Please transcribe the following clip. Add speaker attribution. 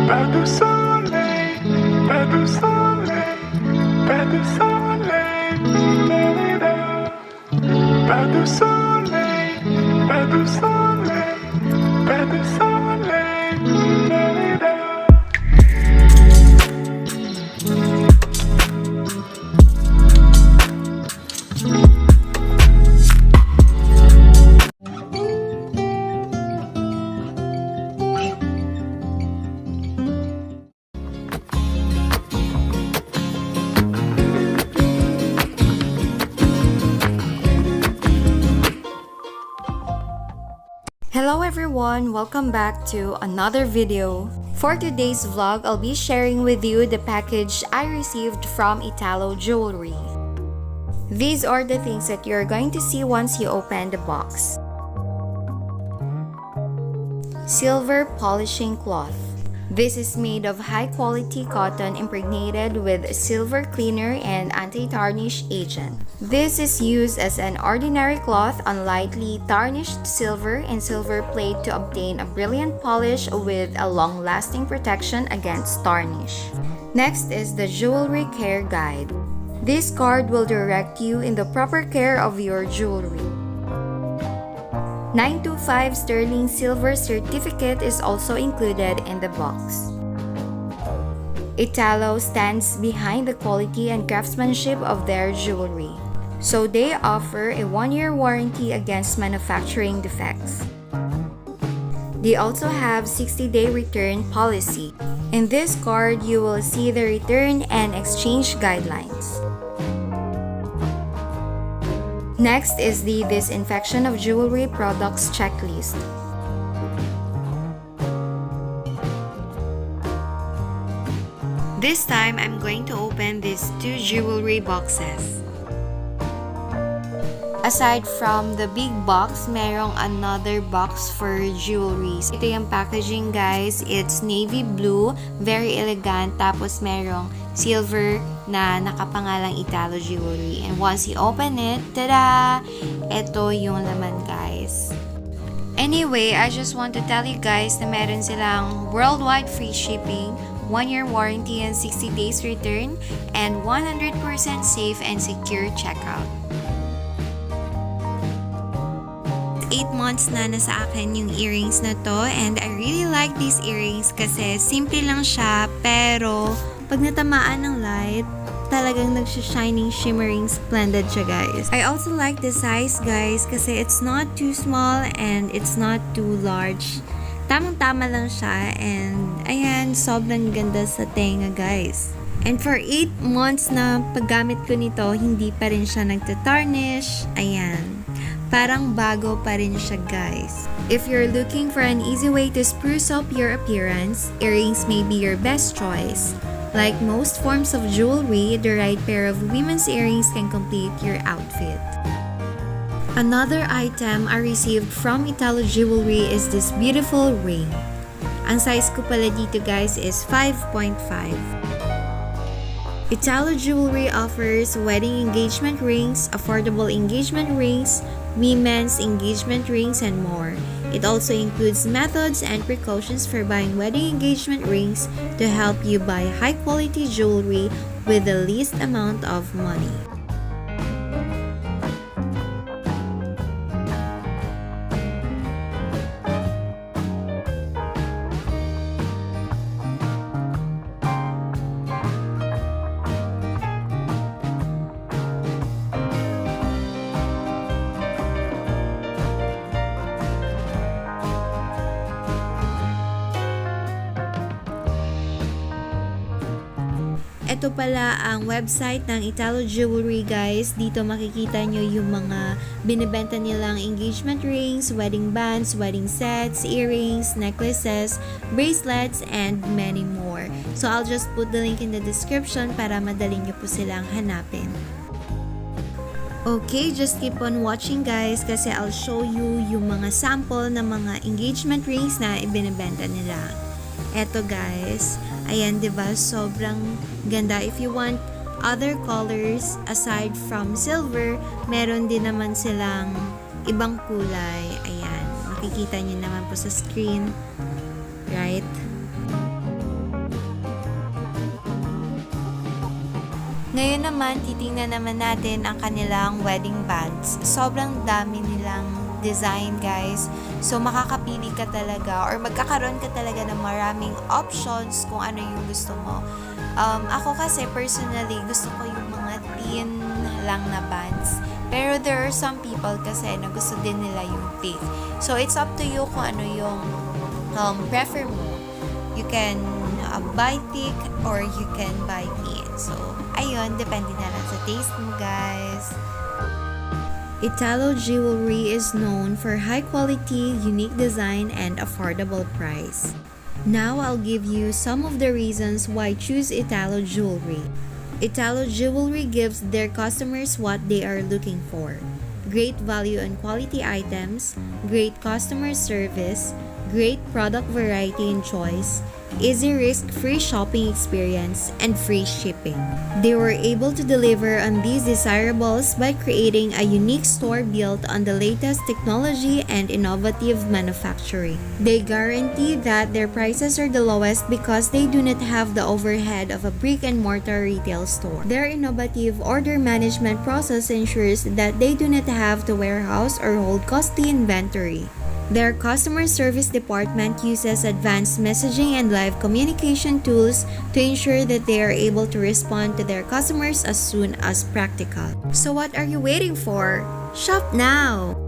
Speaker 1: Pas de soleil, pas de soleil, pas de soleil, pas de soleil, pas de soleil, pas de soleil.
Speaker 2: Hello everyone, welcome back to another video. For today's vlog, I'll be sharing with you the package I received from Italo Jewelry. These are the things that you're going to see once you open the box. Silver polishing cloth. This is made of high-quality cotton impregnated with silver cleaner and anti-tarnish agent. This is used as an ordinary cloth on lightly tarnished silver and silver plate to obtain a brilliant polish with a long-lasting protection against tarnish. Next is the Jewelry Care Guide. This card will direct you in the proper care of your jewelry. 925 sterling silver certificate is also included in the box. Italo stands behind the quality and craftsmanship of their jewelry, so they offer a 1-year warranty against manufacturing defects. They also have 60-day return policy. In this card, you will see the return and exchange guidelines. Next is the disinfection of jewelry products checklist. This time, I'm going to open these 2 jewelry boxes. Aside from the big box, merong another box for jewelries. Ito yung packaging, guys. It's navy blue, very elegant. Tapos merong silver na nakapangalang Italo Jewelry. And once you open it, tada! Ito yung laman, guys. Anyway, I just want to tell you guys na meron silang worldwide free shipping, 1-year warranty and 60 days return, and 100% safe and secure checkout. 8 months na nasa akin yung earrings na to, and I really like these earrings kasi simple lang siya, pero pag natamaan ng light, talagang nagsha-shining, shimmering, splendid siya, guys. I also like the size, guys, kasi it's not too small and it's not too large. Tamang-tama lang siya, and ayan, sobrang ganda sa tenga, guys. And for 8 months na paggamit ko nito, hindi pa rin siya nagtatarnish. Ayan. Parang bago pa rin siya, guys. If you're looking for an easy way to spruce up your appearance, earrings may be your best choice. Like most forms of jewelry, the right pair of women's earrings can complete your outfit. Another item I received from Italo Jewelry is this beautiful ring. Ang size ko pala dito, guys, is 5.5. Italo Jewelry offers wedding engagement rings, affordable engagement rings, women's engagement rings, and more. It also includes methods and precautions for buying wedding engagement rings to help you buy high-quality jewelry with the least amount of money. Ito pala ang website ng Italo Jewelry, guys. Dito makikita nyo yung mga binibenta nilang engagement rings, wedding bands, wedding sets, earrings, necklaces, bracelets, and many more. So I'll just put the link in the description para madali nyo po silang hanapin. Okay, just keep on watching, guys, kasi I'll show you yung mga sample ng mga engagement rings na ibinibenta nila. Eto, guys. Ayan, diba? Sobrang ganda. If you want other colors aside from silver, meron din naman silang ibang kulay. Ayan. Makikita nyo naman po sa screen. Right? Ngayon naman, titingnan naman natin ang kanilang wedding bands. Sobrang dami nilang design, guys. So, makakapili ka talaga or magkakaroon ka talaga ng maraming options kung ano yung gusto mo. Ako kasi personally, gusto ko yung mga thin lang na bands. Pero there are some people kasi na gusto din nila yung thick. So, it's up to you kung ano yung prefer mo. You can buy thick or you can buy thin. So, ayun, depende na lang sa taste mo, guys. Italo Jewelry is known for high quality, unique design, and affordable price. Now, I'll give you some of the reasons why choose Italo Jewelry. Italo Jewelry gives their customers what they are looking for. Great value on quality items, great customer service, great product variety and choice, easy risk-free shopping experience, and free shipping. They were able to deliver on these desirables by creating a unique store built on the latest technology and innovative manufacturing. They guarantee that their prices are the lowest because they do not have the overhead of a brick-and-mortar retail store. Their innovative order management process ensures that they do not have to warehouse or hold costly inventory. Their customer service department uses advanced messaging and live communication tools to ensure that they are able to respond to their customers as soon as practical. So what are you waiting for? Shop now!